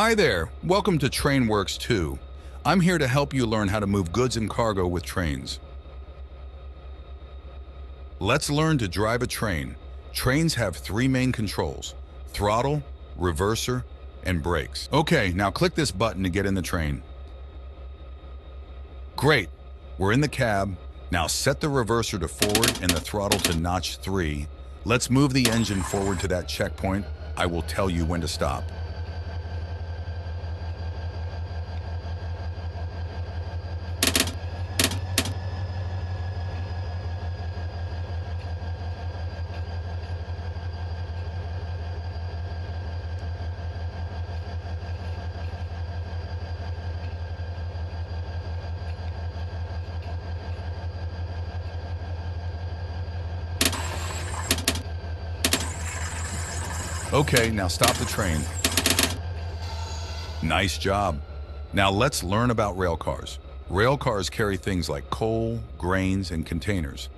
Hi there, welcome to TrainWorks 2. I'm here to help you learn how to move goods and cargo with trains. Let's learn to drive a train. Trains have three main controls: throttle, reverser, and brakes. Okay, now click this button to get in the train. Great, we're in the cab. Now set the reverser to forward and the throttle to notch 3. Let's move the engine forward to that checkpoint. I will tell you when to stop. Okay, now stop the train. Nice job. Now let's learn about rail cars. Rail cars carry things like coal, grains, and containers.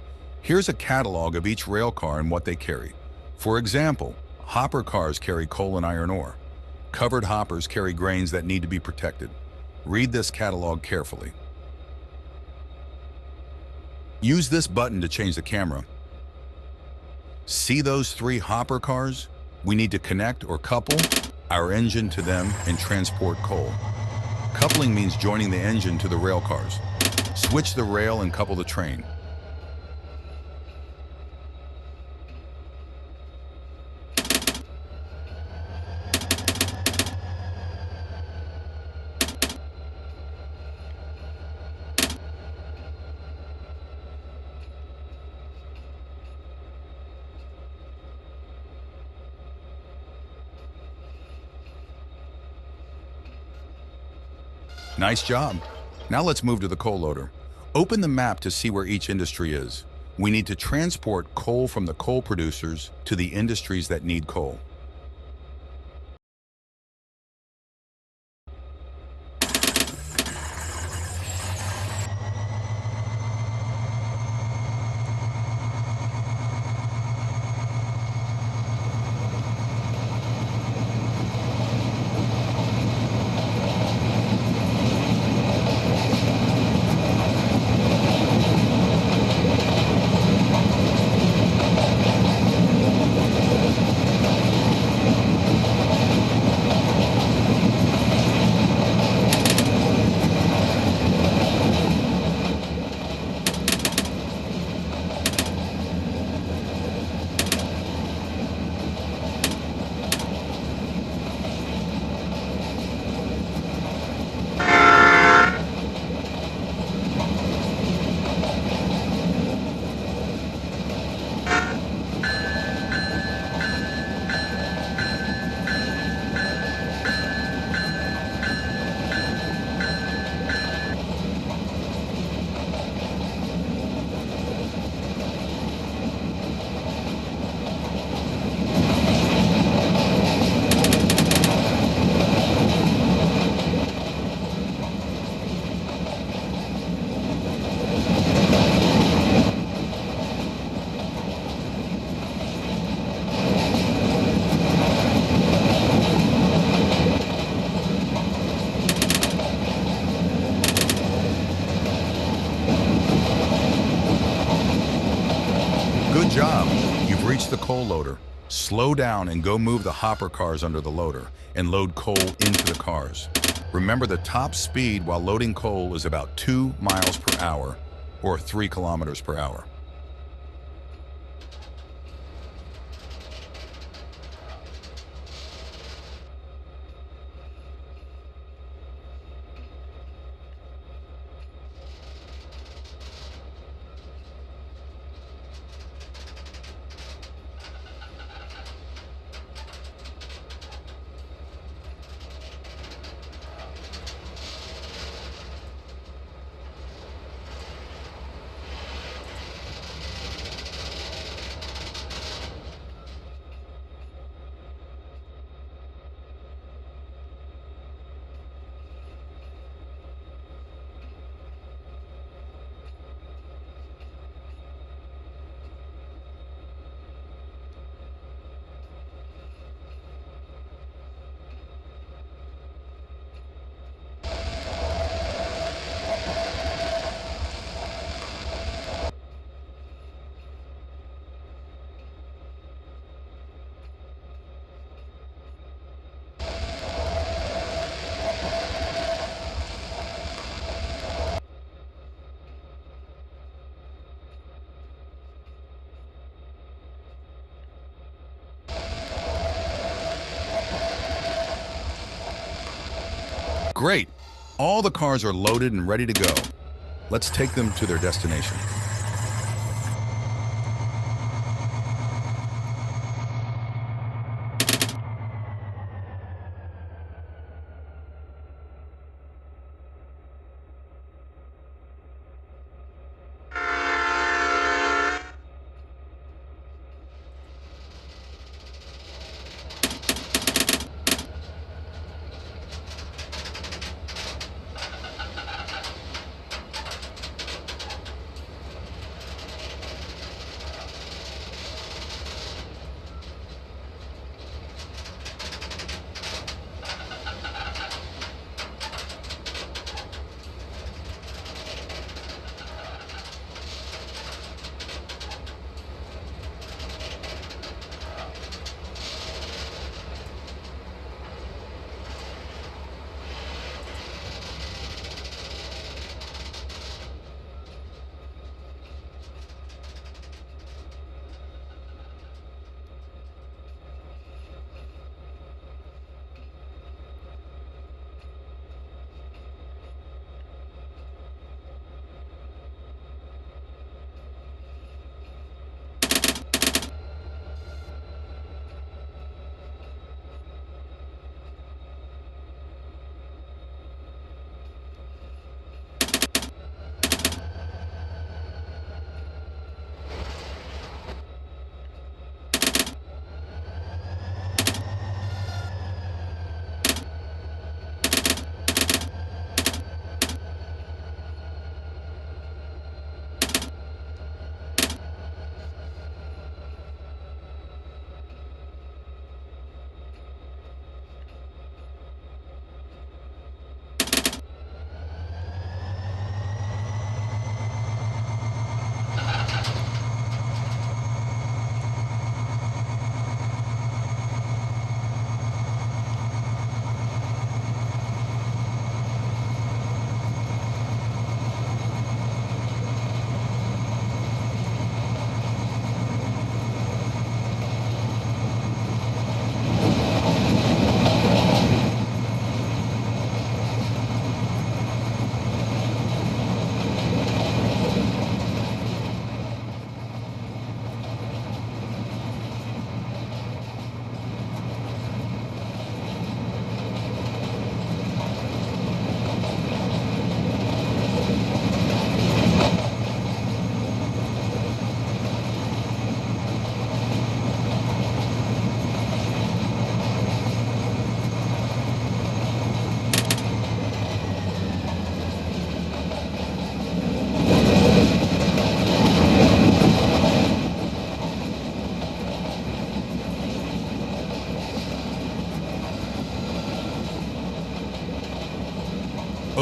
Here's a catalog of each rail car and what they carry. For example, hopper cars carry coal and iron ore. Covered hoppers carry grains that need to be protected. Read this catalog carefully. Use this button to change the camera. See those three hopper cars? We need to connect or couple our engine to them and transport coal. Coupling means joining the engine to the rail cars. Switch the rail and couple the train. Nice job. Now let's move to the coal loader. Open the map to see where each industry is. We need to transport coal from the coal producers to the industries that need coal. Good job. You've reached the coal loader. Slow down and go move the hopper cars under the loader and load coal into the cars. Remember, the top speed while loading coal is about 2 miles per hour or 3 kilometers per hour. Great! All the cars are loaded and ready to go. Let's take them to their destination.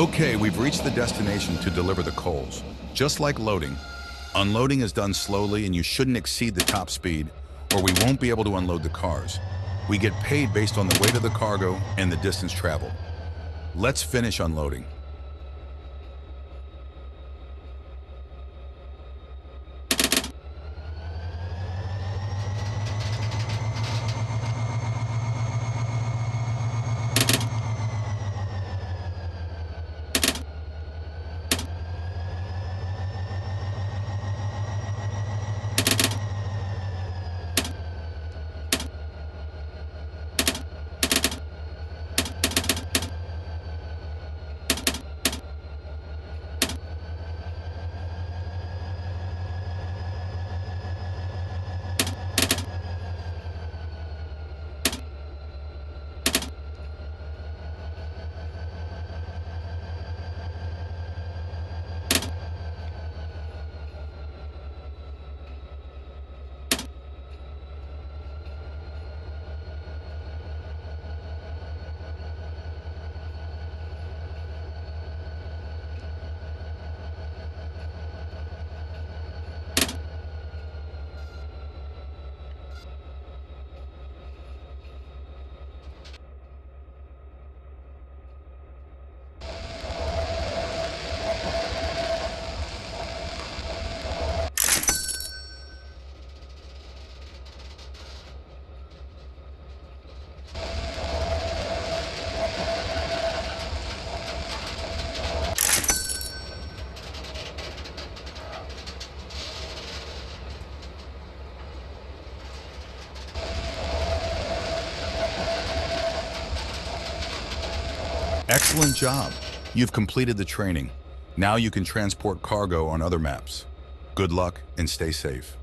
Okay, we've reached the destination to deliver the coals. Just like loading, unloading is done slowly and you shouldn't exceed the top speed or we won't be able to unload the cars. We get paid based on the weight of the cargo and the distance traveled. Let's finish unloading. Excellent job. You've completed the training. Now you can transport cargo on other maps. Good luck and stay safe.